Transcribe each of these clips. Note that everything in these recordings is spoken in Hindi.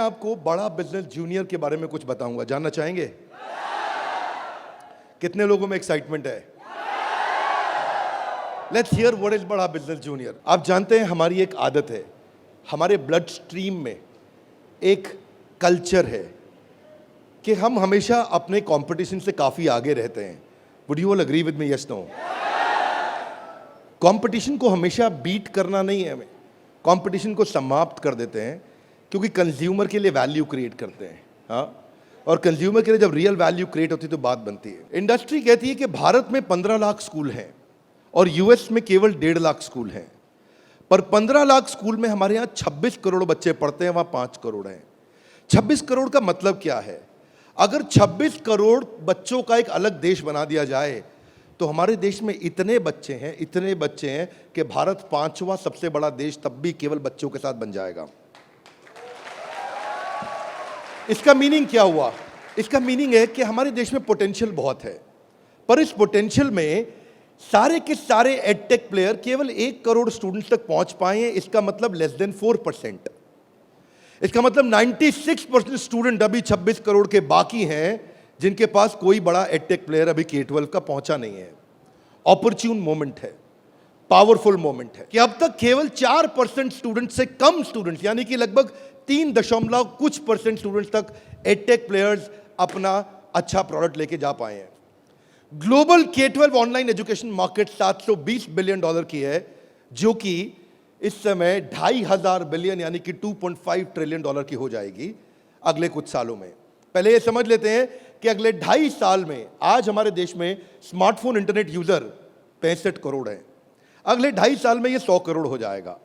आपको बड़ा बिजनेस जूनियर के बारे में कुछ बताऊंगा, जानना चाहेंगे? कितने लोगों में एक्साइटमेंट है? लेट्स हियर व्हाट इज बड़ा बिजनेस जूनियर। आप जानते हैं हमारी एक आदत है, हमारे ब्लड स्ट्रीम में एक कल्चर है कि हम हमेशा अपने कंपटीशन से काफी आगे रहते हैं। Would you all agree with me? Yes, no? Competition को हमेशा बीट करना नहीं है, हमें कंपटीशन को समाप्त कर देते हैं, क्योंकि कंज्यूमर के लिए वैल्यू क्रिएट करते हैं। हाँ, और कंज्यूमर के लिए जब रियल वैल्यू क्रिएट होती है तो बात बनती है। इंडस्ट्री कहती है कि भारत में 15 लाख स्कूल हैं और यूएस में केवल 1.5 लाख स्कूल हैं, पर 15 लाख स्कूल में हमारे यहाँ 26 करोड़ बच्चे पढ़ते हैं, वहाँ 5 करोड़ हैं। 26 करोड़ का मतलब क्या है? अगर 26 करोड़ बच्चों का एक अलग देश बना दिया जाए तो हमारे देश में इतने बच्चे हैं कि भारत 5वां सबसे बड़ा देश तब भी केवल बच्चों के साथ बन जाएगा। इसका मीनिंग क्या हुआ? इसका मीनिंग है कि हमारे देश में पोटेंशियल बहुत है, पर इस पोटेंशियल में सारे के सारे एडटेक प्लेयर केवल 1 करोड़ स्टूडेंट्स तक पहुंच पाए हैं। इसका मतलब लेस देन 4%। इसका मतलब 96% स्टूडेंट अभी 26 करोड़ के बाकी हैं जिनके पास कोई बड़ा एडटेक प्लेयर अभी K-12 का पहुंचा नहीं है। ऑपर्च्यून मोमेंट है, पावरफुल मोमेंट है कि अब तक केवल 4% स्टूडेंट से कम स्टूडेंट्स, यानी कि लगभग 3% स्टूडेंट्स तक एडटेक प्लेयर्स अपना अच्छा प्रोडक्ट लेके जा पाए हैं। Global K-12 online education market $720 billion की है, जो कि इस समय 2,500 बिलियन यानी कि $2.5 ट्रिलियन की हो जाएगी अगले कुछ सालों में। पहले ये समझ लेते हैं कि अगले 2.5 साल में आज हमारे देश में स्मार्टफोन इंटरनेट यूजर 65 करोड़ हैं। अगले 2.5 साल में ये 100 करोड़ हो जाएगा,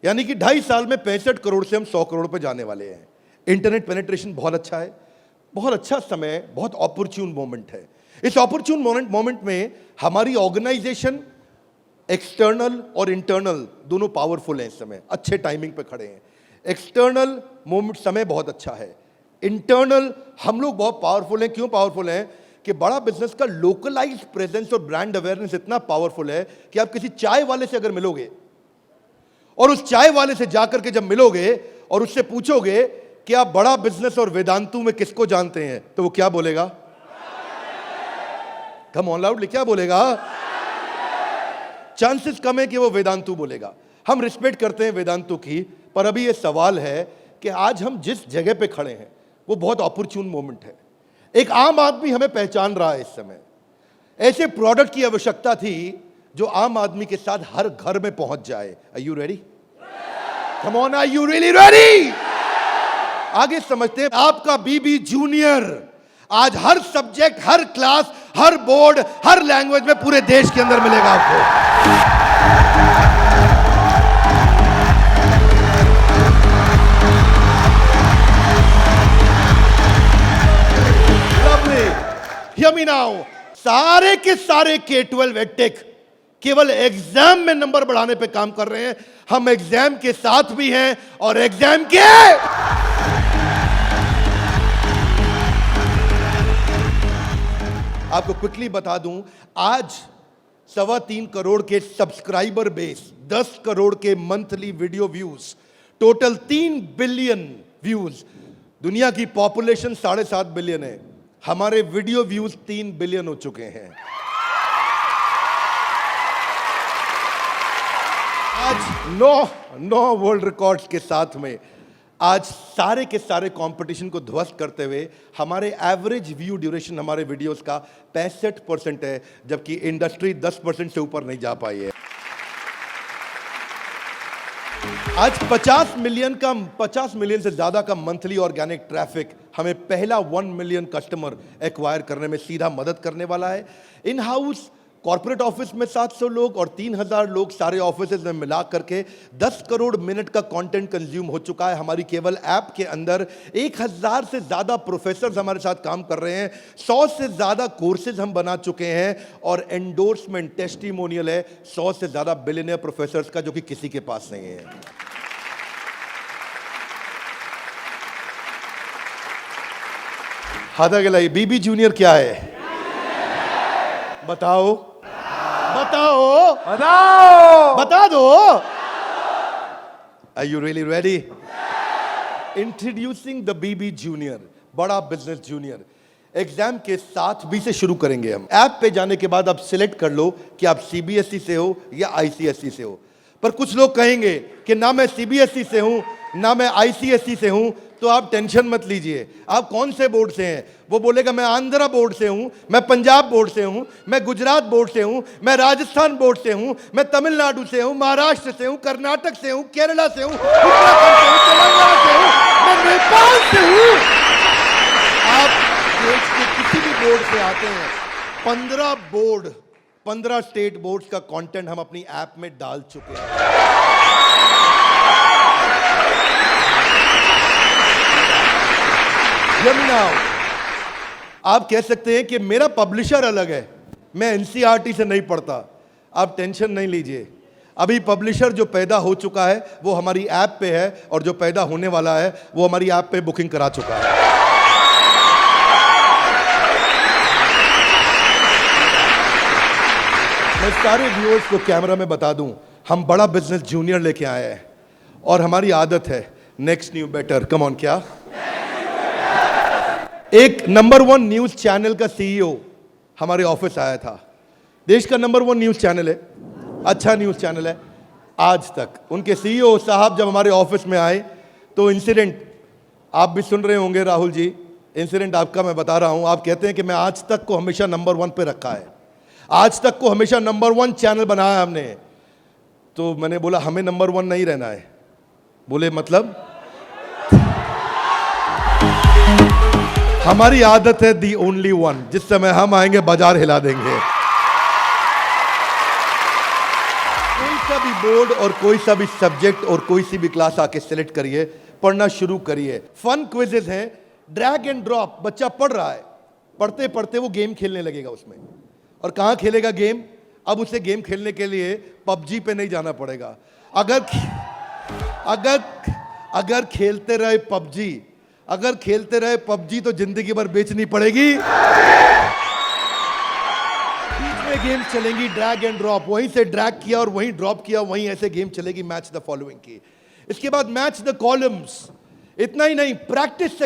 यानी कि 2.5 साल में 65 करोड़ से हम 100 करोड़ पे जाने वाले हैं। इंटरनेट पेनिट्रेशन बहुत अच्छा है, बहुत अच्छा समय, बहुत ऑपर्च्यून मोमेंट है। इस ऑपर्च्यून मोमेंट में हमारी ऑर्गेनाइजेशन एक्सटर्नल और इंटरनल दोनों पावरफुल हैं। इस समय अच्छे टाइमिंग पे खड़े हैं। एक्सटर्नल मोमेंट समय बहुत अच्छा है, इंटरनल हम लोग बहुत पावरफुल हैं। क्यों पावरफुल हैं? कि बड़ा बिजनेस का लोकलाइज्ड प्रेजेंस और ब्रांड अवेयरनेस इतना पावरफुल है कि आप किसी चाय वाले से अगर मिलोगे और उस चाय वाले से जाकर के जब मिलोगे और उससे पूछोगे कि आप बड़ा बिजनेस और वेदांतु में किसको जानते हैं, तो वो क्या बोलेगा? कम ऑन लाउडली, क्या बोलेगा? चांसेस कम है कि वो वेदांतु बोलेगा। हम रिस्पेक्ट करते हैं वेदांतु की, पर अभी ये सवाल है कि आज हम जिस जगह पे खड़े हैं वो बहुत ऑपर्च्यून मोमेंट है। एक आम आदमी हमें पहचान रहा है इस समय। ऐसे प्रोडक्ट की आवश्यकता थी जो आम आदमी के साथ हर घर में पहुंच जाए। Are you ready? Come on, are you really ready? आगे समझते हैं। आपका बीबी जूनियर आज हर सब्जेक्ट, हर क्लास, हर बोर्ड, हर लैंग्वेज में पूरे देश के अंदर मिलेगा आपको। Hear me now. सारे के सारे K-12 एडटेक केवल एग्जाम में नंबर बढ़ाने पे काम कर रहे हैं। हम एग्जाम के साथ भी हैं और एग्जाम के आपको क्विकली बता दूं, आज 3.25 करोड़ के सब्सक्राइबर बेस, 10 करोड़ के monthly video views, total 3 billion views. दुनिया की पॉपुलेशन 7.5 बिलियन है, हमारे वीडियो व्यूज 3 बिलियन हो चुके हैं। आज 9 वर्ल्ड रिकॉर्ड्स के साथ में आज सारे के सारे कंपटीशन को ध्वस्त करते हुए हमारे एवरेज व्यू ड्यूरेशन हमारे वीडियोस का 65% है, जबकि इंडस्ट्री 10% से ऊपर नहीं जा पाई है। आज 50 मिलियन से ज्यादा का मंथली ऑर्गेनिक ट्रैफिक हमें पहला 1 मिलियन कस्टमर एक्वायर करने में सीधा मदद करने वाला है। इन हाउस कॉर्पोरेट ऑफिस में 700 लोग और 3,000 लोग सारे ऑफिस में मिला करके 10 करोड़ मिनट का कंटेंट कंज्यूम हो चुका है हमारी केवल ऐप के अंदर। 1,000 से ज्यादा प्रोफेसर्स हमारे साथ काम कर रहे हैं, 100 से ज्यादा कोर्सेज हम बना चुके हैं और एंडोर्समेंट टेस्टिमोनियल है 100 से ज्यादा बिलियनियर प्रोफेसर्स का, जो कि किसी के पास नहीं है। हाथा गलाई बीबी जूनियर क्या है? बताओ बताओ बताओ, बता दो। Are you really ready? Introducing the BB Junior, बड़ा बिजनेस जूनियर। एग्जाम के साथ बी से शुरू करेंगे हम। ऐप पे जाने के बाद आप सिलेक्ट कर लो कि आप सीबीएसई से हो या आईसीएसई से हो। पर कुछ लोग कहेंगे कि ना मैं सीबीएसई से हूं ना मैं आईसीएसई से हूं, तो आप टेंशन मत लीजिए। आप कौन से बोर्ड से हैं? वो बोलेगा मैं आंध्रा बोर्ड से हूं, मैं पंजाब बोर्ड से हूं, मैं गुजरात बोर्ड से हूं, मैं राजस्थान बोर्ड से हूं, मैं तमिलनाडु से हूं, महाराष्ट्र से हूं, कर्नाटक से हूं, केरला से हूं, उत्तराखंड से हूं, तेलंगाना से हूं, मैं नेपाल से हूं। आप देश के किसी भी बोर्ड से आते हैं, 15 स्टेट बोर्ड्स का कंटेंट हम अपनी ऐप में डाल चुके हैं। आप कह सकते हैं कि मेरा पब्लिशर अलग है, मैं एनसीईआरटी से नहीं पढ़ता। आप टेंशन नहीं लीजिए, अभी पब्लिशर जो पैदा हो चुका है वो हमारी ऐप पे है, और जो पैदा होने वाला है वो हमारी ऐप पे बुकिंग करा चुका है। मैं सारे व्यूअर्स को कैमरा में बता दूं, हम बड़ा बिजनेस जूनियर लेके आए हैं, और हमारी आदत है next new better. Come on, क्या एक नंबर 1 न्यूज चैनल का सीईओ हमारे ऑफिस आया था। देश का नंबर 1 न्यूज चैनल है, अच्छा न्यूज चैनल है। आज तक उनके सीईओ साहब जब हमारे ऑफिस में आए तो इंसिडेंट आप भी सुन रहे होंगे राहुल जी, इंसिडेंट आपका मैं बता रहा हूं। आप कहते हैं कि मैं आज तक को हमेशा नंबर 1 पे रखा है, आज तक को हमेशा नंबर 1 चैनल बनाया हमने। तो मैंने बोला हमें नंबर 1 नहीं रहना है। बोले मतलब? हमारी आदत है दी ओनली वन, जिस समय हम आएंगे बाजार हिला देंगे। कोई सा भी बोर्ड और कोई सा भी सब्जेक्ट और कोई सी भी क्लास आके सिलेक्ट करिए, पढ़ना शुरू करिए। फन क्विजेज हैं, ड्रैग एंड ड्रॉप। बच्चा पढ़ रहा है, पढ़ते पढ़ते वो गेम खेलने लगेगा उसमें। और कहां खेलेगा गेम? अब उसे गेम खेलने के लिए पबजी पे नहीं जाना पड़ेगा। अगर खेलते रहे पबजी, अगर खेलते रहे पबजी तो जिंदगी भर बेचनी पड़ेगी। बीच में गेम चलेंगी ड्रैग एंड ड्रॉप, वहीं से ड्रैग किया और वहीं ड्रॉप किया, वहीं ऐसे गेम चलेगी मैच द फॉलोइंग की। इसके बाद मैच द कॉलम्स। इतना ही नहीं, प्रैक्टिस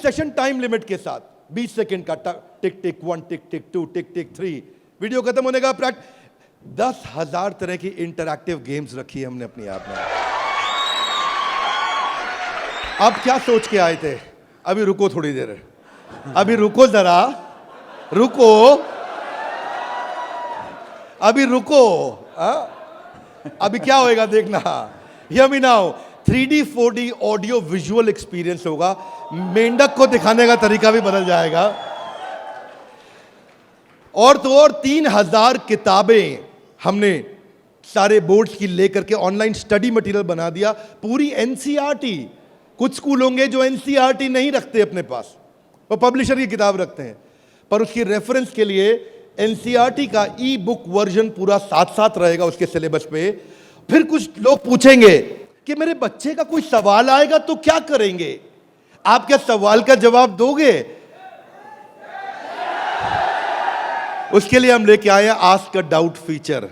सेशन टाइम लिमिट के साथ 20 सेकंड का, टिक टिक 1, टिक टिक 2, टिक टिक 3, वीडियो खत्म होने का 10,000 तरह की इंटरैक्टिव गेम्स रखी है हमने अपनी ऐप में। आप क्या सोच के आए थे? अभी रुको थोड़ी देर, अभी रुको जरा, रुको, अभी रुको। अभी क्या होएगा देखना। Hear me now, 3D 4D audio visual experience होगा। मेंढक को दिखाने का तरीका भी बदल जाएगा। और तो और 3000 किताबें हमने सारे बोर्ड्स की लेकर के ऑनलाइन स्टडी मटेरियल बना दिया, पूरी एनसीईआरटी। कुछ स्कूल होंगे जो एनसीईआरटी नहीं रखते अपने पास, वो पब्लिशर की किताब रखते हैं, पर उसकी रेफरेंस के लिए एनसीईआरटी का ई बुक वर्जन पूरा साथ साथ रहेगा उसके सिलेबस पे। फिर कुछ लोग पूछेंगे कि मेरे बच्चे का कोई सवाल आएगा तो क्या करेंगे? आप क्या सवाल का जवाब दोगे? उसके लिए हम लेके आए हैं आस्क अ डाउट फीचर।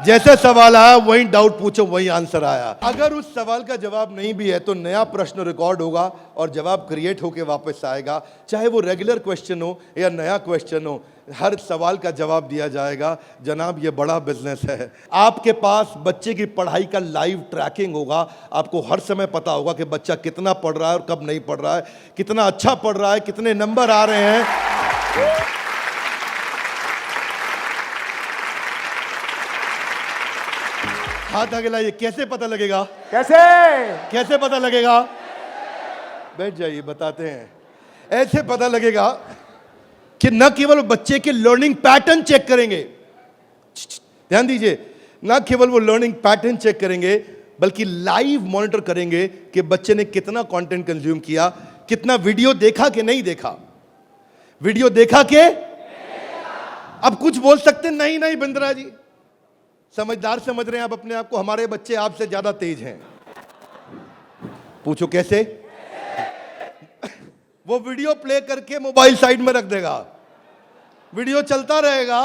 जैसे सवाल आया वही डाउट पूछो, वही आंसर आया। अगर उस सवाल का जवाब नहीं भी है तो नया प्रश्न रिकॉर्ड होगा और जवाब क्रिएट होके वापस आएगा। चाहे वो रेगुलर क्वेश्चन हो या नया क्वेश्चन हो, हर सवाल का जवाब दिया जाएगा। जनाब, ये बड़ा बिजनेस है। आपके पास बच्चे की पढ़ाई का लाइव ट्रैकिंग होगा। आपको हर समय पता होगा कि बच्चा कितना पढ़ रहा है और कब नहीं पढ़ रहा है, कितना अच्छा पढ़ रहा है, कितने नंबर आ रहे हैं। हाथ आगे लाइए। कैसे पता लगेगा? कैसे पता लगेगा? बैठ जाइए, बताते हैं। ऐसे पता लगेगा कि न केवल बच्चे के लर्निंग पैटर्न चेक करेंगे, ध्यान दीजिए, न केवल वो लर्निंग पैटर्न चेक करेंगे बल्कि लाइव मॉनिटर करेंगे कि बच्चे ने कितना कंटेंट कंज्यूम किया, कितना वीडियो देखा कि नहीं देखा। वीडियो देखा के? अब कुछ बोल सकते नहीं नहीं बिंद्रा जी, समझदार समझ रहे हैं आप अपने आप को, हमारे बच्चे आपसे ज्यादा तेज हैं। पूछो कैसे? वो वीडियो प्ले करके मोबाइल साइड में रख देगा, वीडियो चलता रहेगा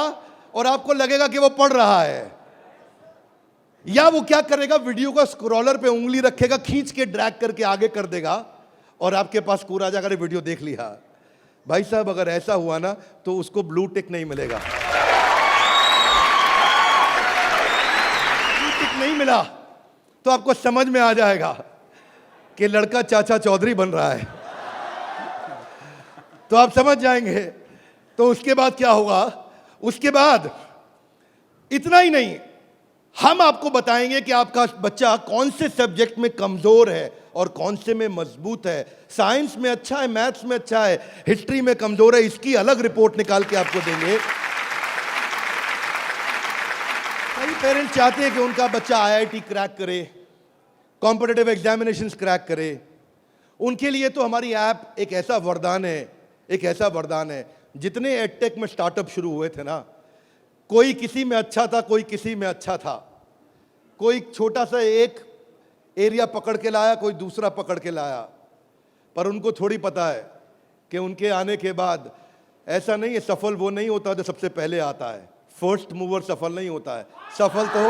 और आपको लगेगा कि वो पढ़ रहा है। या वो क्या करेगा, वीडियो का स्क्रॉलर पे उंगली रखेगा, खींच के ड्रैग करके आगे कर देगा और आपके पास स्कोर आ जाएगा, वीडियो देख लिया। भाई साहब अगर ऐसा हुआ ना तो उसको ब्लू टिक नहीं मिलेगा। ब्लू टिक नहीं मिला तो आपको समझ में आ जाएगा कि लड़का चाचा चौधरी बन रहा है, तो आप समझ जाएंगे। तो उसके बाद क्या होगा, उसके बाद इतना ही नहीं, हम आपको बताएंगे कि आपका बच्चा कौन से सब्जेक्ट में कमजोर है और कौन से में मजबूत है। साइंस में अच्छा है, मैथ्स में अच्छा है, हिस्ट्री में कमजोर है, इसकी अलग रिपोर्ट निकाल के आपको देंगे। कई पेरेंट्स चाहते हैं कि उनका बच्चा आईआईटी क्रैक करे, कॉम्पिटिटिव एग्जामिनेशंस क्रैक करे। उनके लिए तो हमारी ऐप एक ऐसा वरदान है, एक ऐसा वरदान है। जितने एडटेक में स्टार्टअप शुरू हुए थे ना, कोई किसी में अच्छा था, कोई किसी में अच्छा था। कोई छोटा सा एक एरिया पकड़ के लाया, कोई दूसरा पकड़ के लाया, पर उनको थोड़ी पता है कि उनके आने के बाद ऐसा नहीं है, सफल वो नहीं होता जो सबसे पहले आता है। फर्स्ट मूवर सफल नहीं होता है, सफल तो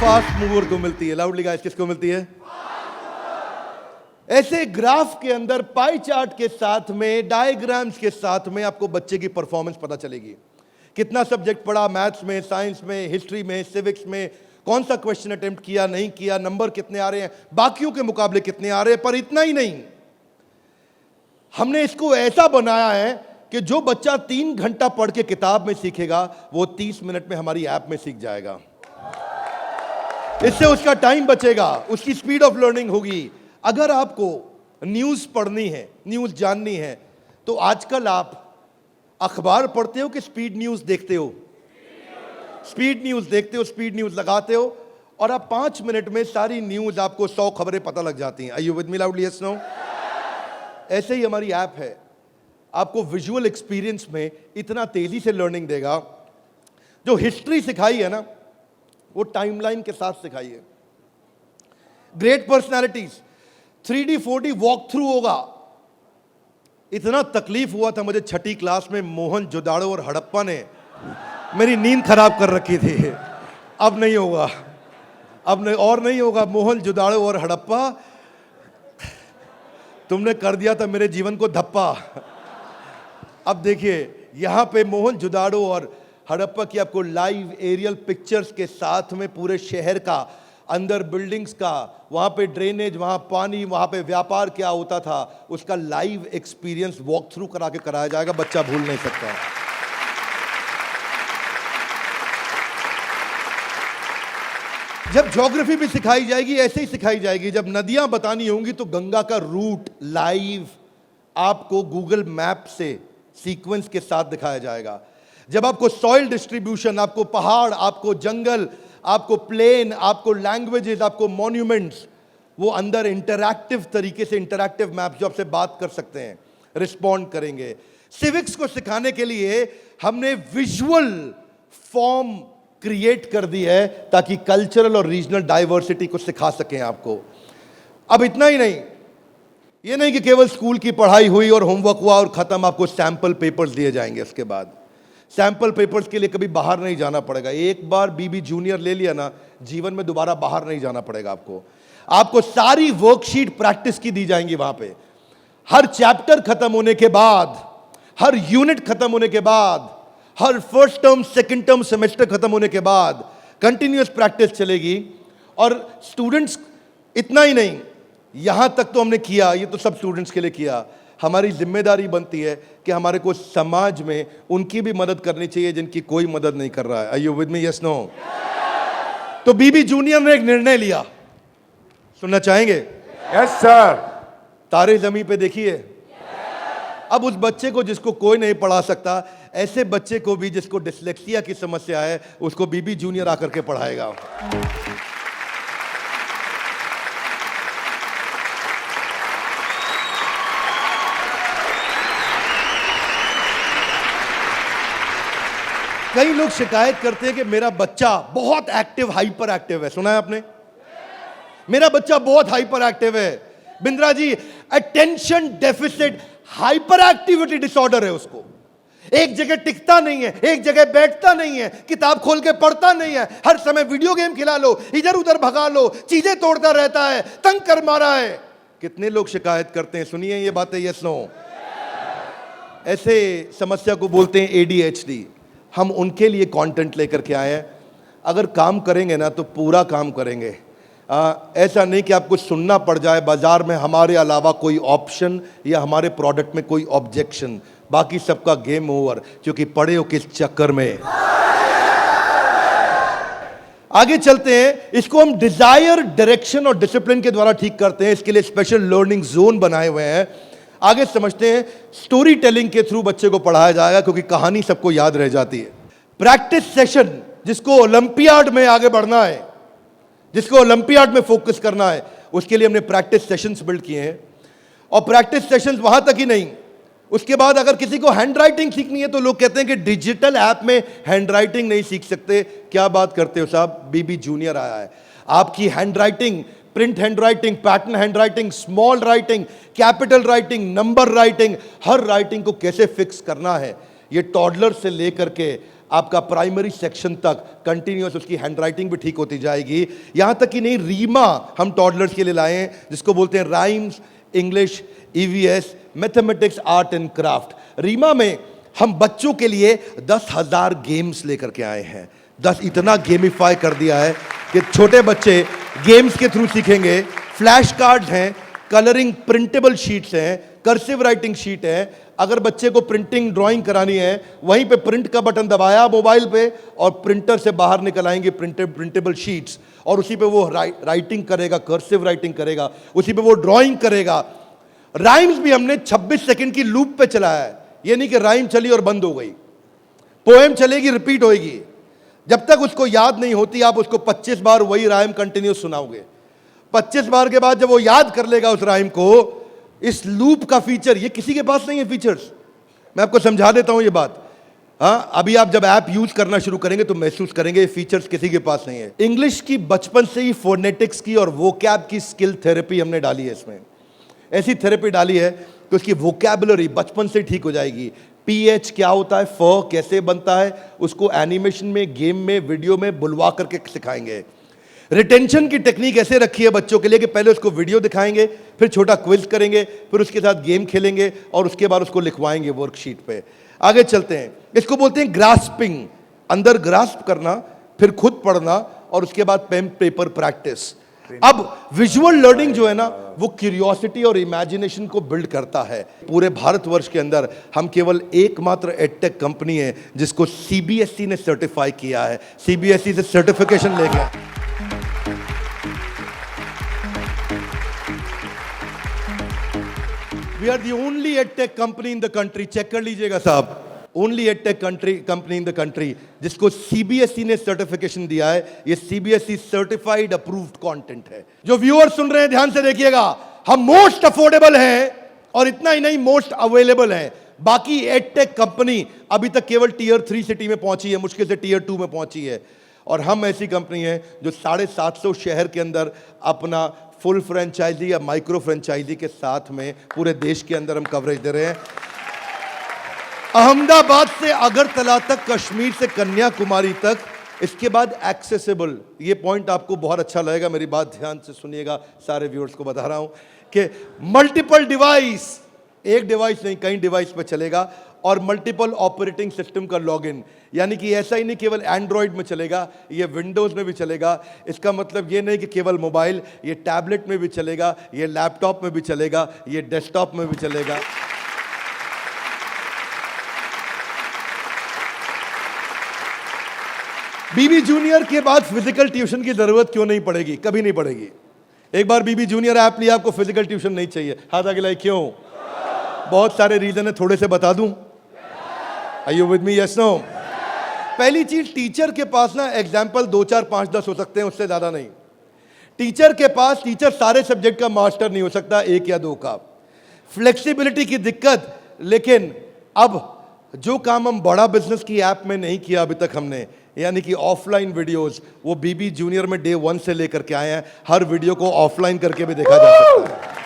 फास्ट मूवर को मिलती है। लाउडली गाइस, किसको मिलती है? ऐसे ग्राफ के अंदर पाई चार्ट के साथ में, डायग्राम्स के साथ में आपको बच्चे की परफॉर्मेंस पता चलेगी। कितना सब्जेक्ट पढ़ा, मैथ्स में, साइंस में, हिस्ट्री में, सिविक्स में, कौन सा क्वेश्चन अटेम्प्ट किया, नहीं किया, नंबर कितने आ रहे हैं, बाकियों के मुकाबले कितने आ रहे हैं। पर इतना ही नहीं, हमने इसको ऐसा बनाया है कि जो बच्चा 3 घंटा पढ़ के किताब में सीखेगा, वो 30 मिनट में हमारी ऐप में सीख जाएगा। इससे उसका टाइम बचेगा, उसकी स्पीड ऑफ लर्निंग होगी। अगर आपको न्यूज़ पढ़नी है, न्यूज़ जाननी है, तो आजकल आप अखबार पढ़ते हो कि स्पीड न्यूज़ देखते हो? स्पीड न्यूज़ देखते हो, स्पीड न्यूज़ लगाते हो और आप 5 मिनट में सारी न्यूज़, आपको 100 खबरें पता लग जाती हैं। Are you with me loudly? Yes, no? ऐसे ही हमारी ऐप है, आपको विजुअल एक्सपीरियंस में इतना तेजी से लर्निंग देगा। जो हिस्ट्री सिखाई है ना, वो टाइमलाइन के साथ सिखाई है। Great personalities 3D 4D walk through होगा। इतना तकलीफ हुआ था मुझे 6ठी क्लास में, मोहन जोदाड़ो और हड़प्पा ने मेरी नींद खराब कर रखी थी। अब नहीं होगा, अब नहीं, और नहीं होगा। मोहन जोदाड़ो और हड़प्पा, तुमने कर दिया था मेरे जीवन को धप्पा। अब देखिए, यहां पे मोहन जोदाड़ो और हड़प्पा की आपको लाइव एरियल पिक्चर्स के साथ में पूरे शहर का, अंदर बिल्डिंग्स का, वहां पे ड्रेनेज, वहां पानी, वहां पे व्यापार क्या होता था, उसका लाइव एक्सपीरियंस वॉक थ्रू करा के कराया जाएगा। बच्चा भूल नहीं सकता। जब ज्योग्राफी भी सिखाई जाएगी, ऐसे ही सिखाई जाएगी। जब नदियां बतानी होंगी तो गंगा का रूट लाइव आपको गूगल मैप से सीक्वेंस के साथ दिखाया जाएगा। जब आपको सॉइल डिस्ट्रीब्यूशन, आपको पहाड़, आपको जंगल, आपको प्लेन, आपको लैंग्वेजेस, आपको मॉन्यूमेंट्स, वो अंदर इंटरैक्टिव तरीके से, इंटरैक्टिव मैप जो आपसे बात कर सकते हैं, रिस्पॉन्ड करेंगे। सिविक्स को सिखाने के लिए हमने विजुअल फॉर्म क्रिएट कर दी है ताकि कल्चरल और रीजनल डाइवर्सिटी को सिखा सकें आपको। अब इतना ही नहीं, ये नहीं कि केवल स्कूल की पढ़ाई हुई और होमवर्क हुआ और खत्म। आपको सैंपल पेपर्स दिए जाएंगे। इसके बाद सैंपल पेपर्स के लिए कभी बाहर नहीं जाना पड़ेगा। एक बार बीबी जूनियर ले लिया ना, जीवन में दोबारा बाहर नहीं जाना पड़ेगा आपको सारी वर्कशीट प्रैक्टिस की दी जाएंगी वहां पे। हर चैप्टर खत्म होने के बाद, हर यूनिट खत्म होने के बाद, हर first term, second term, semester खत्म होने के बाद कंटिन्यूअस प्रैक्टिस चलेगी। और स्टूडेंट्स, इतना ही नहीं, यहां तक तो हमने किया, ये तो सब स्टूडेंट्स के लिए किया। हमारी जिम्मेदारी बनती है कि हमारे को समाज में उनकी भी मदद करनी चाहिए जिनकी कोई मदद नहीं कर रहा है। Are you with me? Yes, no? तो बीबी जूनियर ने एक निर्णय लिया, सुनना चाहेंगे? Yes sir. तारे जमीन पे देखिए। अब उस बच्चे को जिसको कोई नहीं पढ़ा सकता, ऐसे बच्चे को भी जिसको डिसलेक्सिया की समस्या है, उसको बीबी जूनियर आकर के पढ़ाएगा। कई लोग शिकायत करते हैं कि मेरा बच्चा बहुत एक्टिव, हाइपर एक्टिव है। सुना है आपने? मेरा बच्चा बहुत हाइपर एक्टिव है। Bindra ji, attention deficit hyperactivity disorder है उसको। एक जगह टिकता नहीं है, एक जगह बैठता नहीं है, किताब खोल के पढ़ता नहीं है, हर समय वीडियो गेम खिला लो, इधर उधर भगा लो, चीजें तोड़ता रहता है, तंग कर मारा है। कितने लोग शिकायत करते हैं, सुनिए ये बातें, यस नो। ऐसे समस्या को बोलते हैं एडीएचडी। हम उनके लिए कंटेंट लेकर के आए हैं। अगर काम करेंगे ना तो पूरा काम करेंगे। ऐसा नहीं कि आपको सुनना पड़ जाए बाजार में हमारे अलावा कोई ऑप्शन या हमारे प्रोडक्ट में कोई ऑब्जेक्शन, बाकी सबका गेम ओवर, क्योंकि पड़े हो किस चक्कर में। आगे चलते हैं। इसको हम डिजायर, डायरेक्शन और डिसिप्लिन के द्वारा ठीक करते हैं। इसके लिए स्पेशल लर्निंग जोन बनाए हुए हैं। आगे समझते हैं। स्टोरी टेलिंग के थ्रू बच्चे को पढ़ाया जाएगा, क्योंकि कहानी सबको याद रह जाती है। प्रैक्टिस सेशन, जिसको ओलंपियाड में आगे बढ़ना है, जिसको ओलंपियाड में फोकस करना है, उसके लिए हमने प्रैक्टिस सेशंस बिल्ड किए हैं। और प्रैक्टिस सेशंस वहां तक ही नहीं, उसके बाद अगर किसी को हैंड राइटिंग सीखनी है तो लोग कहते हैं कि डिजिटल ऐप में हैंड राइटिंग नहीं सीख सकते। क्या बात करते हो साहब, बीबी जूनियर आया है। आपकी handwriting, print handwriting, pattern handwriting, small writing, capital writing, number writing, हर राइटिंग को कैसे फिक्स करना है, ये टॉडलर से लेकर के आपका प्राइमरी सेक्शन तक कंटिन्यूअस उसकी हैंडराइटिंग भी ठीक होती जाएगी। यहां तक कि नहीं, रीमा हम टॉडलर्स के लिए लाए हैं, जिसको बोलते हैं rhymes, English, EVS, mathematics, art and craft. रीमा में हम बच्चों के लिए 10,000 गेम्स लेकर के आए हैं। 10 इतना गेमिफाई कर दिया है कि छोटे बच्चे गेम्स के थ्रू सीखेंगे। फ्लैश कार्ड्स हैं, कलरिंग प्रिंटेबल शीट्स हैं, कर्सिव राइटिंग शीट है। अगर बच्चे को प्रिंटिंग ड्राइंग करानी है, वहीं पे प्रिंट का बटन दबाया मोबाइल पे और प्रिंटर से बाहर निकल आएंगे प्रिंटेबल शीट्स, और उसी पे वो राइटिंग करेगा, कर्सिव राइटिंग करेगा, उसी पे वो ड्राइंग करेगा। राइम्स भी हमने 26 सेकंड की लूप पे चलाया है। ये नहीं कि राइम चली और बंद हो गई। पोएम चलेगी, रिपीट होएगी। जब तक उसको याद नहीं होती, आप उसको 25 बार वही राइम कंटिन्यूस सुनाओगे। 25 बार के बाद जब वो याद कर लेगा उस राइम को, इस लूप का फीचर, ये किसी के पास नहीं है फीचर्स। मैं आपको समझा देता हूं ये बात। अभी आप जब ऐप यूज करना शुरू करेंगे तो महसूस करेंगे ये फीचर्स किसी के पास नहीं है। इंग्लिश की बचपन से ही फोनेटिक्स की और वोकैब की स्किल थेरेपी हमने डाली है इसमें। ऐसी थेरेपी डाली है कि उसकी वोकैबुलरी बचपन से ठीक हो जाएगी। पीएच क्या होता है, फ कैसे बनता है, उसको एनिमेशन में, गेम में, वीडियो में बुलवा करके सिखाएंगे। रिटेंशन की टेक्निक ऐसे रखी है बच्चों के लिए कि पहले उसको वीडियो दिखाएंगे, फिर छोटा क्विज करेंगे, फिर उसके साथ गेम खेलेंगे और उसके बाद उसको लिखवाएंगे वर्कशीट पे। आगे चलते हैं। इसको बोलते हैं ग्रास्पिंग, अंदर ग्रास्प करना, फिर खुद पढ़ना और उसके बाद पेन पेपर प्रैक्टिस। अब विजुअल लर्निंग जो है ना, वो क्यूरियोसिटी और इमेजिनेशन को बिल्ड करता है। पूरे भारतवर्ष के अंदर हम केवल एकमात्र एडटेक कंपनी है जिसको सीबीएसई ने सर्टिफाई किया है। सीबीएसई से सर्टिफिकेशन ले गया। We are the only edtech company in the country, check कर लीजिएगा साहब, only edtech company in the country जिसको सीबीएसई ने सर्टिफिकेशन दिया है। ये सीबीएसई सर्टिफाइड अप्रूव्ड कंटेंट है। जो व्यूअर सुन रहे हैं ध्यान से देखिएगा, हम मोस्ट अफोर्डेबल हैं और इतना ही नहीं, मोस्ट अवेलेबल हैं। बाकी एडटेक कंपनी अभी तक केवल टीयर 3 सिटी में पहुंची है, मुश्किल से टीयर 2 में पहुंची है। और हम ऐसी कंपनी है जो 750 शहर के अंदर अपना फुल फ्रेंचाइजी या माइक्रो फ्रेंचाइजी के साथ में पूरे देश के अंदर हम कवरेज दे रहे हैं। अहमदाबाद से अगरतला तक, कश्मीर से कन्याकुमारी तक, इसके बाद एक्सेसिबल। ये पॉइंट आपको बहुत अच्छा लगेगा, मेरी बात ध्यान से सुनिएगा, सारे व्यूअर्स को बता रहा हूं कि मल्टीपल डिवाइस, एक डिवाइस नहीं कई डिवाइस पे चलेगा, और मल्टीपल ऑपरेटिंग सिस्टम का लॉगिन। यानी कि ऐसा ही नहीं केवल एंड्रॉइड में चलेगा, ये विंडोज में भी चलेगा। इसका मतलब ये नहीं कि केवल मोबाइल, ये टैबलेट में भी चलेगा, ये लैपटॉप में भी चलेगा, ये डेस्कटॉप में भी चलेगा। बीबी जूनियर के बाद फिजिकल ट्यूशन की जरूरत क्यों नहीं पड़ेगी? कभी नहीं पड़ेगी। एक बार बीबी जूनियर ऐप लिया, आपको फिजिकल ट्यूशन नहीं चाहिए। हाथ आगे लाइए, क्यों? बहुत सारे रीजन है, थोड़े से बता दूं। Are you with me? Yes, no? पहली चीज, टीचर के पास ना एग्जाम्पल 2, 4, 5, 10 हो सकते हैं, उससे ज्यादा नहीं। टीचर के पास, टीचर सारे सब्जेक्ट का मास्टर नहीं हो सकता, 1 या 2 का। फ्लेक्सिबिलिटी की दिक्कत। लेकिन अब जो काम हम बड़ा बिजनेस की ऐप में नहीं किया अभी तक हमने, यानी कि ऑफलाइन वीडियोस, वो बीबी जूनियर में डे 1 से लेकर के आए हैं। हर वीडियो को ऑफलाइन करके भी देखा जा सकता है।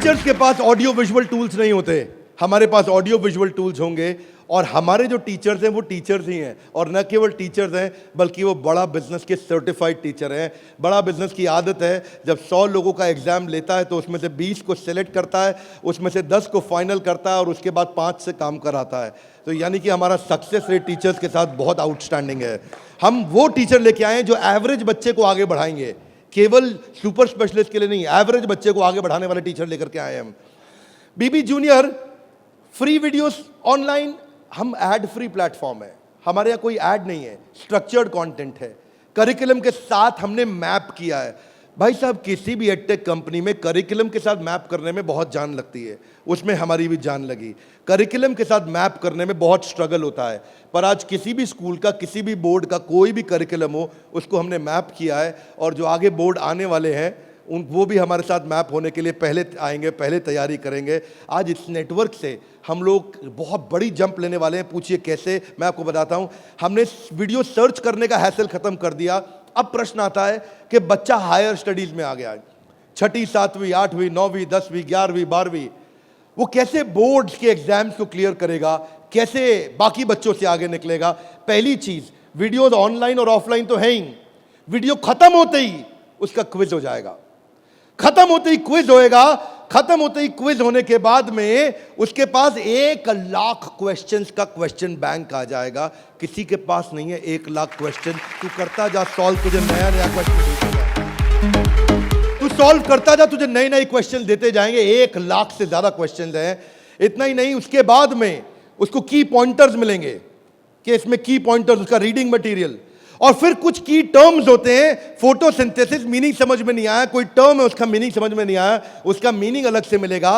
टीचर्स के पास ऑडियो विजुअल टूल्स नहीं होते, हमारे पास ऑडियो विजुअल टूल्स होंगे। और हमारे जो टीचर्स हैं वो टीचर्स ही हैं, और न केवल टीचर्स हैं बल्कि वो बड़ा बिजनेस के सर्टिफाइड टीचर हैं। बड़ा बिजनेस की आदत है, जब 100 लोगों का एग्जाम लेता है तो उसमें से 20 को सिलेक्ट करता है, उसमें से 10 को फाइनल करता है और उसके बाद 5 से काम कराता है। तो यानी कि हमारा सक्सेस रेट टीचर्स के साथ बहुत आउटस्टैंडिंग है। हम वो टीचर लेके आए हैं जो एवरेज बच्चे को आगे बढ़ाएंगे, केवल सुपर स्पेशलिस्ट के लिए नहीं, एवरेज बच्चे को आगे बढ़ाने वाले टीचर लेकर के आए हैं हम। बीबी जूनियर फ्री वीडियोस ऑनलाइन, हम एड फ्री प्लेटफॉर्म है, हमारे यहाँ कोई ऐड नहीं है, स्ट्रक्चर्ड कंटेंट है, करिकुलम के साथ हमने मैप किया है। भाई साहब, किसी भी एडटेक कंपनी में करिकुलम के साथ मैप करने में बहुत जान लगती है, उसमें हमारी भी जान लगी। करिकुलम के साथ मैप करने में बहुत स्ट्रगल होता है, पर आज किसी भी स्कूल का, किसी भी बोर्ड का कोई भी करिकुलम हो, उसको हमने मैप किया है। और जो आगे बोर्ड आने वाले हैं वो भी हमारे साथ मैप होने के लिए पहले आएंगे, पहले तैयारी करेंगे। आज इस नेटवर्क से हम लोग बहुत बड़ी जंप लेने वाले हैं। पूछिए कैसे, मैं आपको बताता हूं। हमने वीडियो सर्च करने का हैसल खत्म कर दिया। अब प्रश्न आता है कि बच्चा हायर स्टडीज में आ गया है, 6ठी 7वीं 8वीं 9वीं 10वीं 11वीं 12वीं, वो कैसे बोर्ड्स के एग्जाम्स को क्लियर करेगा, कैसे बाकी बच्चों से आगे निकलेगा। पहली चीज, वीडियोज ऑनलाइन और ऑफलाइन तो है ही, वीडियो खत्म होते ही उसका क्विज हो जाएगा, खत्म होते ही क्विज होएगा। खत्म होते ही क्विज होने के बाद में उसके पास 1 लाख क्वेश्चंस का क्वेश्चन बैंक आ जाएगा। किसी के पास नहीं है 1 लाख क्वेश्चन। तू करता जा सॉल्व, तुझे नया नया क्वेश्चन, तू सॉल्व करता जा, तुझे नए नए क्वेश्चन देते जाएंगे। 1 लाख से ज्यादा क्वेश्चन हैं। इतना ही नहीं, उसके बाद में उसको की पॉइंटर्स मिलेंगे कि इसमें की पॉइंटर्स, उसका रीडिंग मटेरियल, और फिर कुछ की टर्म्स होते हैं। फोटोसिंथेसिस मीनिंग समझ में नहीं आया, कोई टर्म है उसका मीनिंग समझ में नहीं आया, उसका मीनिंग अलग से मिलेगा।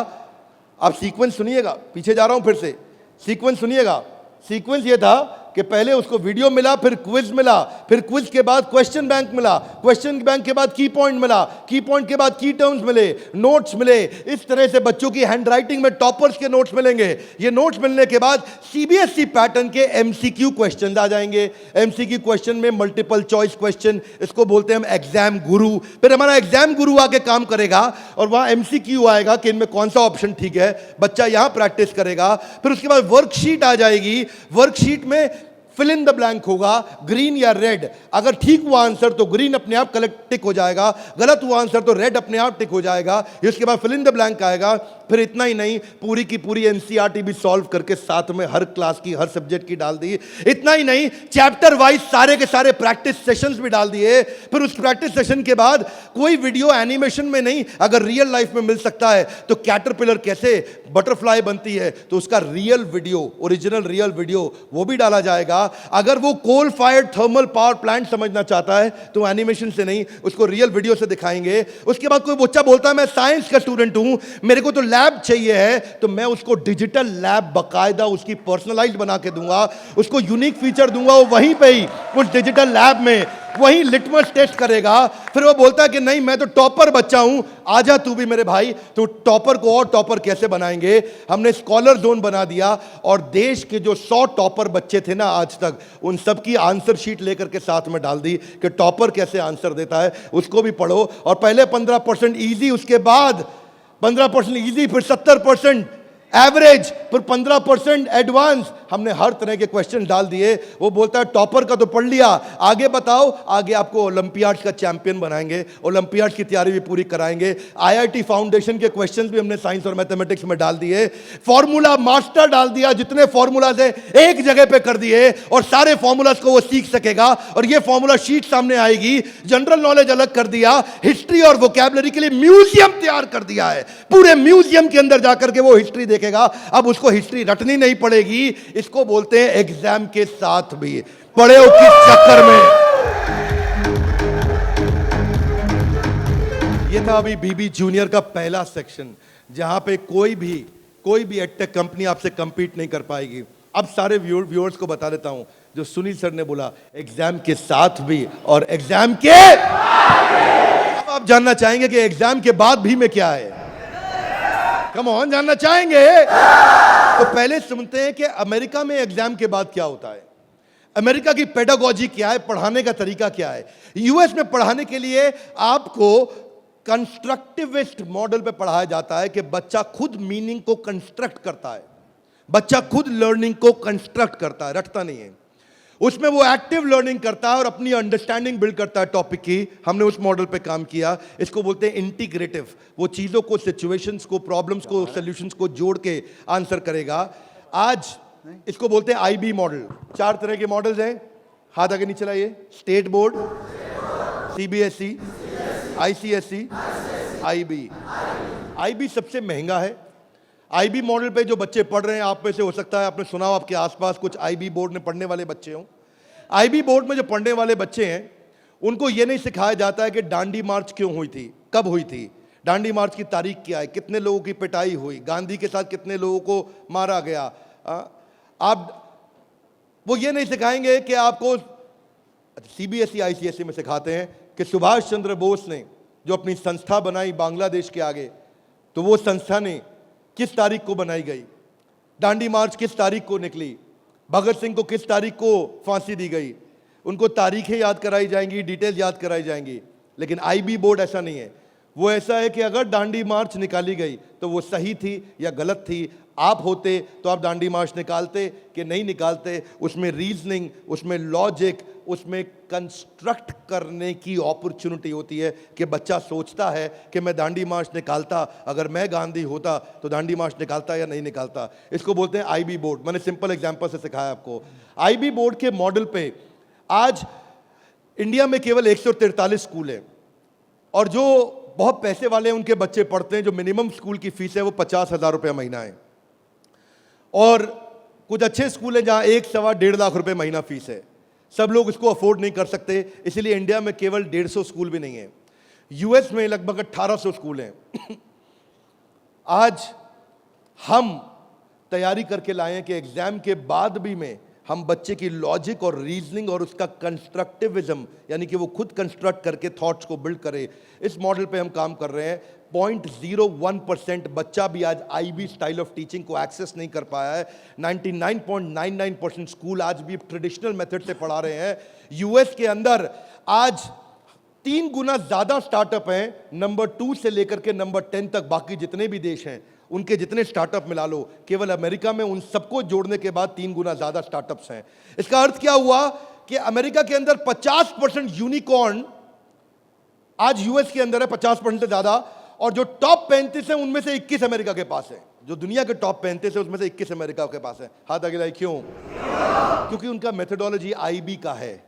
आप सीक्वेंस सुनिएगा, पीछे जा रहा हूं फिर से, सीक्वेंस सुनिएगा। सीक्वेंस ये था कि पहले उसको वीडियो मिला, फिर क्विज मिला, फिर क्विज के बाद क्वेश्चन बैंक मिला, क्वेश्चन बैंक के बाद की पॉइंट मिला, की पॉइंट के बाद की टर्म्स मिले, नोट्स मिले। इस तरह से बच्चों की हैंडराइटिंग में टॉपर्स के नोट्स मिलेंगे। ये नोट्स मिलने के बाद सीबीएसई पैटर्न के एमसीक्यू क्वेश्चन आ जाएंगे। एमसीक्यू क्वेश्चन में मल्टीपल चॉइस क्वेश्चन, इसको बोलते हैं हम एग्जाम गुरु। फिर हमारा एग्जाम गुरु आके काम करेगा और वहां एमसीक्यू आएगा कि इनमें कौन सा ऑप्शन ठीक है, बच्चा यहां प्रैक्टिस करेगा। फिर उसके बाद वर्कशीट आ जाएगी, वर्कशीट में फिल इन द ब्लैंक होगा, ग्रीन या रेड। अगर ठीक हुआ आंसर तो ग्रीन अपने आप कलेक्ट टिक हो जाएगा, गलत हुआ आंसर तो रेड अपने आप टिक हो जाएगा। इसके बाद फिल इन द ब्लैंक आएगा। फिर इतना ही नहीं, पूरी की पूरी एनसीईआरटी भी सॉल्व करके साथ में हर क्लास की, हर सब्जेक्ट की डाल दी। इतना ही नहीं, चैप्टर वाइज सारे के सारे प्रैक्टिस सेशंस भी डाल दिए। फिर उस प्रैक्टिस सेशन के बाद कोई वीडियो एनिमेशन में नहीं, अगर रियल लाइफ में मिल सकता है तो कैटरपिलर कैसे बटरफ्लाई बनती है तो उसका real video, original real video वो भी डाला जाएगा। अगर वो coal fired thermal power plant समझना चाहता है तो एनिमेशन से नहीं, उसको रियल वीडियो से दिखाएंगे। उसके बाद कोई बच्चा बोलता है मैं साइंस का स्टूडेंट हूं, मेरे को तो लैब चाहिए है, तो मैं उसको डिजिटल लैब बकायदा उसकी पर्सनलाइज्ड बना के दूंगा, उसको यूनिक फीचर दूंगा। वो वहीं पे ही उस डिजिटल लैब में वही लिटमस टेस्ट करेगा। फिर वो बोलता है कि नहीं मैं तो टॉपर बच्चा हूं, आजा तू भी मेरे भाई। तो टॉपर को और टॉपर कैसे बनाएंगे, हमने स्कॉलर जोन बना दिया और देश के जो 100 टॉपर बच्चे थे ना आज तक, उन सब की आंसर शीट लेकर के साथ में डाल दी कि टॉपर कैसे आंसर देता है, उसको भी पढ़ो। और पहले 15% इजी, उसके बाद 15% इजी, फिर 70% एवरेज, फिर 15% एडवांस। हमने हर तरह के क्वेश्चन डाल दिए। वो बोलता है टॉपर का तो पढ़ लिया, आगे बताओ। आगे आपको ओलंपियाड्स का चैंपियन बनाएंगे, ओलंपियाड्स की तैयारी भी पूरी कराएंगे। आईआईटी फाउंडेशन के क्वेश्चंस भी हमने साइंस और मैथमेटिक्स में डाल दिए। फॉर्मूला मास्टर डाल दिया, जितने फॉर्मूलाज है एक जगह पे कर दिए और सारे फॉर्मूलाज को वो सीख सकेगा। और ये फॉर्मूला शीट सामने आएगी। जनरल नॉलेज अलग कर दिया, हिस्ट्री और वोकैबुलरी के लिए म्यूजियम तैयार कर दिया है। पूरे म्यूजियम के अंदर जाकर के वो हिस्ट्री देखेगा। अब उसको हिस्ट्री रटनी नहीं पड़ेगी। इसको बोलते हैं एग्जाम के साथ भी पढ़े हो किस चक्कर में। ये था अभी बीबी जूनियर का पहला सेक्शन, जहां पे कोई भी एडटेक कंपनी आपसे कंपीट नहीं कर पाएगी। अब सारे व्यूअर्स को बता देता हूं जो सुनील सर ने बोला, एग्जाम के साथ भी और एग्जाम के अब आप जानना चाहेंगे कि एग्जाम के बाद भी में क्या है। कम ऑन, जानना चाहेंगे तो पहले सुनते हैं कि अमेरिका में एग्जाम के बाद क्या होता है, अमेरिका की पेडागोजी क्या है, पढ़ाने का तरीका क्या है। यूएस में पढ़ाने के लिए आपको कंस्ट्रक्टिविस्ट मॉडल पे पढ़ाया जाता है कि बच्चा खुद मीनिंग को कंस्ट्रक्ट करता है, बच्चा खुद लर्निंग को कंस्ट्रक्ट करता है, रटता नहीं है। उसमें वो एक्टिव लर्निंग करता है और अपनी अंडरस्टैंडिंग बिल्ड करता है टॉपिक की। हमने उस मॉडल पे काम किया। इसको बोलते हैं इंटीग्रेटिव। वो चीज़ों को, सिचुएशंस को, प्रॉब्लम्स को, सॉल्यूशंस को जोड़ के आंसर करेगा। आज इसको बोलते हैं आईबी मॉडल। 4 तरह के मॉडल्स हैं, हाथ आगे नीचे लाइए। State board, CBSE, ICSE, IB. IB सबसे महंगा है। आईबी मॉडल पे जो बच्चे पढ़ रहे हैं, आप में से हो सकता है आपने सुना हो, आपके आसपास कुछ आईबी बोर्ड में पढ़ने वाले बच्चे हों। आईबी बोर्ड में जो पढ़ने वाले बच्चे हैं, उनको ये नहीं सिखाया जाता है कि डांडी मार्च क्यों हुई थी, कब हुई थी, डांडी मार्च की तारीख क्या है, कितने लोगों की पिटाई हुई, गांधी के साथ कितने लोगों को मारा गया। वो ये नहीं सिखाएंगे कि आपको, सीबीएसई आईसीएसई में सिखाते हैं कि सुभाष चंद्र बोस ने जो अपनी संस्था बनाई बांग्लादेश के आगे, तो वो संस्था ने किस तारीख को बनाई गई, डांडी मार्च किस तारीख को निकली, भगत सिंह को किस तारीख को फांसी दी गई। उनको तारीखें याद कराई जाएंगी, डिटेल याद कराई जाएंगी। लेकिन आईबी बोर्ड ऐसा नहीं है। वो ऐसा है कि अगर डांडी मार्च निकाली गई तो वो सही थी या गलत थी। आप होते तो आप डांडी मार्च निकालते कि नहीं निकालते। उसमें रीजनिंग, उसमें लॉजिक, उसमें कंस्ट्रक्ट करने की अपॉर्चुनिटी होती है कि बच्चा सोचता है कि मैं डांडी मार्च निकालता, अगर मैं गांधी होता तो डांडी मार्च निकालता या नहीं निकालता। इसको बोलते हैं आईबी बोर्ड। मैंने सिंपल एग्जांपल से सिखाया आपको। आईबी बोर्ड के मॉडल पे आज इंडिया में केवल 143 स्कूल हैं, और जो बहुत पैसे वाले हैं उनके बच्चे पढ़ते हैं। जो मिनिमम स्कूल की फीस है वो 50,000 रुपये महीना है, और कुछ अच्छे स्कूल हैं जहां 1-1.25 लाख रुपए महीना फीस है। सब लोग इसको अफोर्ड नहीं कर सकते, इसीलिए इंडिया में केवल 150 स्कूल भी नहीं है। यूएस में लगभग 1800 स्कूल हैं। आज हम तैयारी करके लाए हैं कि एग्जाम के बाद भी में हम बच्चे की लॉजिक और रीजनिंग और उसका कंस्ट्रक्टिविज्म, यानी कि वो खुद कंस्ट्रक्ट करके थॉट्स को बिल्ड करे, इस मॉडल पे हम काम कर रहे हैं। 0.01% बच्चा भी आज आईबी स्टाइल ऑफ टीचिंग को एक्सेस नहीं कर पाया है। 99.99% स्कूल आज भी ट्रेडिशनल मेथड से पढ़ा रहे हैं। यूएस के अंदर आज 3 गुना ज्यादा स्टार्टअप हैं, नंबर 2 से लेकर के नंबर 10 तक। बाकी जितने भी देश हैं उनके जितने स्टार्टअप मिला लो, केवल अमेरिका में उन सबको जोड़ने के बाद 3 गुना ज्यादा स्टार्टअप्स हैं। इसका अर्थ क्या हुआ कि अमेरिका के अंदर 50% यूनिकॉर्न आज यूएस के अंदर है, 50% से ज्यादा। और जो टॉप 35 है उनमें से 21 अमेरिका के पास है। जो दुनिया के टॉप 35 है उसमें से 21 अमेरिका के पास है। हाथ आगे लाइए। क्यों? क्योंकि उनका मेथोडोलॉजी आईबी का है।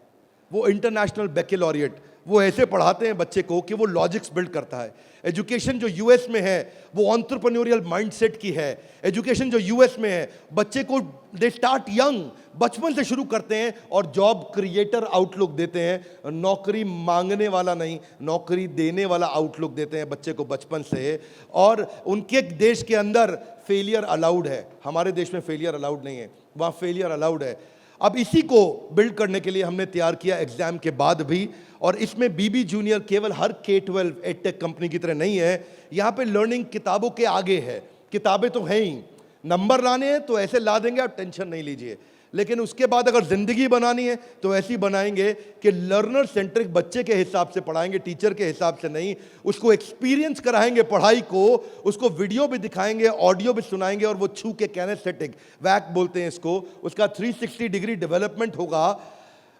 वो इंटरनेशनल बैकलॉरिएट, वो ऐसे पढ़ाते हैं बच्चे को कि वो लॉजिक्स बिल्ड करता है। एजुकेशन जो यूएस में है वो एंटरप्रेन्योरियल माइंडसेट की है। एजुकेशन जो यूएस में है, बच्चे को दे स्टार्ट यंग, बचपन से शुरू करते हैं और जॉब क्रिएटर आउटलुक देते हैं। नौकरी मांगने वाला नहीं, नौकरी देने वाला आउटलुक देते हैं बच्चे को बचपन से। और उनके देश के अंदर फेलियर अलाउड है, हमारे देश में फेलियर अलाउड नहीं है, वहाँ फेलियर अलाउड है। अब इसी को बिल्ड करने के लिए हमने तैयार किया एग्जाम के बाद भी। और इसमें बीबी जूनियर केवल हर K-12 एडटेक कंपनी की तरह नहीं है। यहाँ पे लर्निंग किताबों के आगे है। किताबें तो हैं ही, नंबर लाने हैं तो ऐसे ला देंगे, आप टेंशन नहीं लीजिए। लेकिन उसके बाद अगर जिंदगी बनानी है तो ऐसी बनाएंगे कि लर्नर सेंट्रिक बच्चे के हिसाब से पढ़ाएंगे, टीचर के हिसाब से नहीं। उसको एक्सपीरियंस कराएंगे पढ़ाई को, उसको वीडियो भी दिखाएंगे, ऑडियो भी सुनाएंगे, और वो छू के कैनेस्थेटिक, वैक बोलते हैं इसको, उसका 360 डिग्री डेवलपमेंट होगा।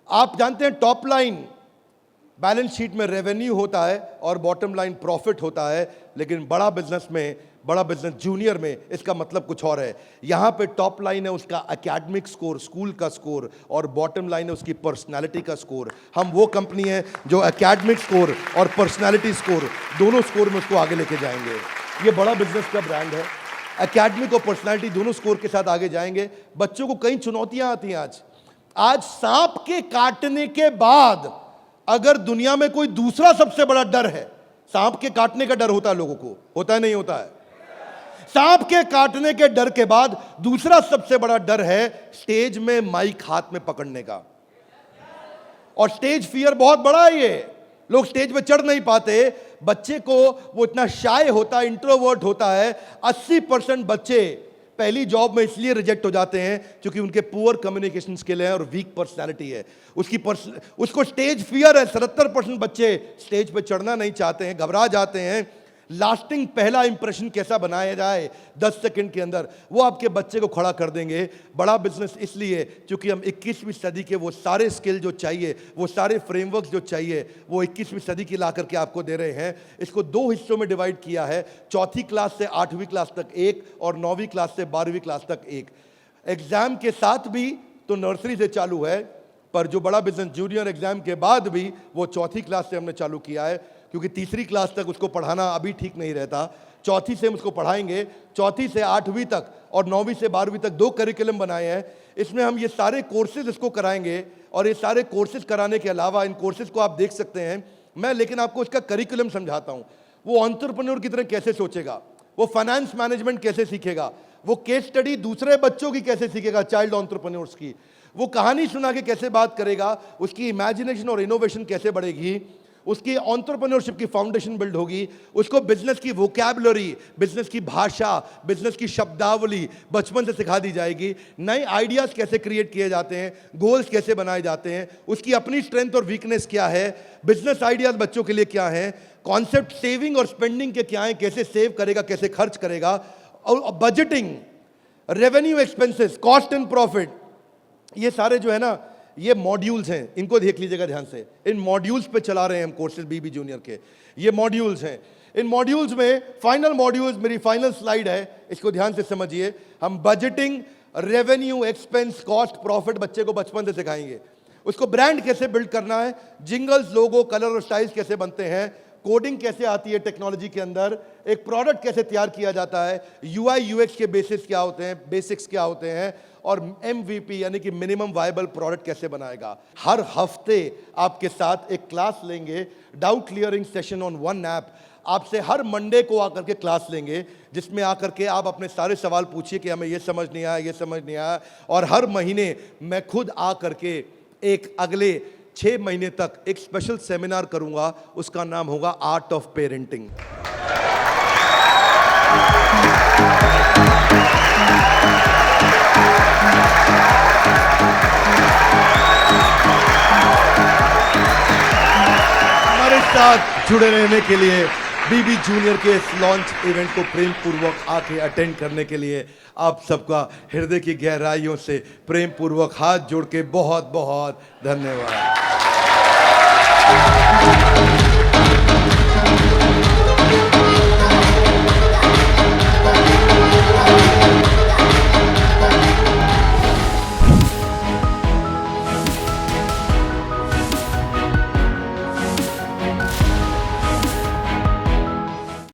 आप जानते हैं टॉप लाइन बैलेंस शीट में रेवेन्यू होता है और बॉटम लाइन प्रॉफिट होता है, लेकिन बड़ा बिजनेस जूनियर में इसका मतलब कुछ और है। यहाँ पे टॉप लाइन है उसका एकेडमिक स्कोर, स्कूल का स्कोर, और बॉटम लाइन है उसकी पर्सनालिटी का स्कोर। हम वो कंपनी है जो एकेडमिक स्कोर और पर्सनालिटी स्कोर, दोनों स्कोर में उसको आगे लेके जाएंगे। ये बड़ा बिजनेस का ब्रांड है। एकेडमिक और पर्सनालिटी दोनों स्कोर के साथ आगे जाएंगे। बच्चों को कई चुनौतियां आती हैं। आज सांप के काटने के बाद अगर दुनिया में कोई दूसरा सबसे बड़ा डर है, सांप के काटने का डर होता है लोगों को, होता है नहीं होता है? सांप के काटने के डर के बाद दूसरा सबसे बड़ा डर है स्टेज में माइक हाथ में पकड़ने का। और स्टेज फियर बहुत बड़ा है। ये लोग स्टेज पे चढ़ नहीं पाते। बच्चे को वो इतना शाय होता है, इंट्रोवर्ट होता है। 80% बच्चे पहली जॉब में इसलिए रिजेक्ट हो जाते हैं क्योंकि उनके पुअर कम्युनिकेशन स्किल है और वीक पर्सनालिटी है। उसको स्टेज फियर है। 77% बच्चे स्टेज पे चढ़ना नहीं चाहते हैं, घबरा जाते हैं। लास्टिंग पहला इंप्रेशन कैसा बनाया जाए 10 सेकंड के अंदर, वो आपके बच्चे को खड़ा कर देंगे। बड़ा बिजनेस इसलिए क्योंकि हम 21वीं सदी के वो सारे स्किल जो चाहिए, वो सारे फ्रेमवर्क जो चाहिए, वो 21वीं सदी की ला करके आपको दे रहे हैं। इसको 2 हिस्सों में डिवाइड किया है, चौथी क्लास से 8वीं क्लास तक एक और 9वीं क्लास से 12वीं क्लास तक एक। एग्जाम के साथ भी तो नर्सरी से चालू है, पर जो बड़ा बिजनेस जूनियर एग्जाम के बाद भी वो चौथी क्लास से हमने चालू किया है, क्योंकि तीसरी क्लास तक उसको पढ़ाना अभी ठीक नहीं रहता। चौथी से हम उसको पढ़ाएंगे, चौथी से 8वीं तक और 9वीं से 12वीं तक 2 करिकुलम बनाए हैं। इसमें हम ये सारे कोर्सेज इसको कराएंगे, और ये सारे कोर्सेज कराने के अलावा इन कोर्सेज को आप देख सकते हैं मैं, लेकिन आपको इसका करिकुलम समझाता हूँ। वो एंटरप्रेन्योर की तरह कैसे सोचेगा, वो फाइनेंस मैनेजमेंट कैसे सीखेगा, वो केस स्टडी दूसरे बच्चों की कैसे सीखेगा, चाइल्ड एंटरप्रेन्योर्स की, वो कहानी सुना के कैसे बात करेगा, उसकी इमेजिनेशन और इनोवेशन कैसे बढ़ेगी, उसकी एंटरप्रेन्योरशिप की फाउंडेशन बिल्ड होगी, उसको बिजनेस की वोकैबुलरी, बिजनेस की भाषा, बिजनेस की शब्दावली बचपन से सिखा दी जाएगी। नए आइडियाज कैसे क्रिएट किए जाते हैं, गोल्स कैसे बनाए जाते हैं, उसकी अपनी स्ट्रेंथ और वीकनेस क्या है, बिजनेस आइडियाज बच्चों के लिए क्या है, कॉन्सेप्ट सेविंग और स्पेंडिंग के क्या है, कैसे सेव करेगा, कैसे खर्च करेगा, और budgeting, revenue expenses, cost and profit, ये सारे जो है ना, ये मॉड्यूल्स हैं। इनको देख लीजिएगा ध्यान से। इन मॉड्यूल्स पे चला रहे हैं हम कोर्सेज बीबी जूनियर के। ये मॉड्यूल्स हैं। इन मॉड्यूल्स में फाइनल मॉड्यूल्स, मेरी फाइनल स्लाइड है, इसको ध्यान से समझिए। हम budgeting, revenue, expense, cost, profit बच्चे को बचपन से सिखाएंगे। उसको ब्रांड कैसे बिल्ड करना है, जिंगल्स, लोगो, कलर और स्टाइल्स कैसे बनते हैं, कोडिंग कैसे आती है टेक्नोलॉजी के अंदर, एक प्रोडक्ट कैसे तैयार किया जाता है, यूआई यूएक्स के बेसिस क्या होते हैं, बेसिक्स क्या होते हैं, और एमवीपी यानी कि मिनिमम वायबल प्रोडक्ट कैसे बनाएगा। हर हफ्ते आपके साथ एक क्लास लेंगे, doubt clearing session on one app. आपसे हर मंडे को आकर के क्लास लेंगे, जिसमें आकर के आप अपने सारे सवाल पूछिए कि हमें ये समझ नहीं आया, ये समझ नहीं आया। और हर महीने मैं खुद आकर के एक अगले 6 महीने तक एक स्पेशल सेमिनार करूंगा, उसका नाम होगा आर्ट ऑफ पेरेंटिंग। हमारे साथ जुड़े रहने के लिए, बीबी जूनियर के इस लॉन्च इवेंट को प्रेम पूर्वक आके अटेंड करने के लिए आप सबका हृदय की गहराइयों से प्रेम पूर्वक हाथ जोड़ के बहुत बहुत धन्यवाद।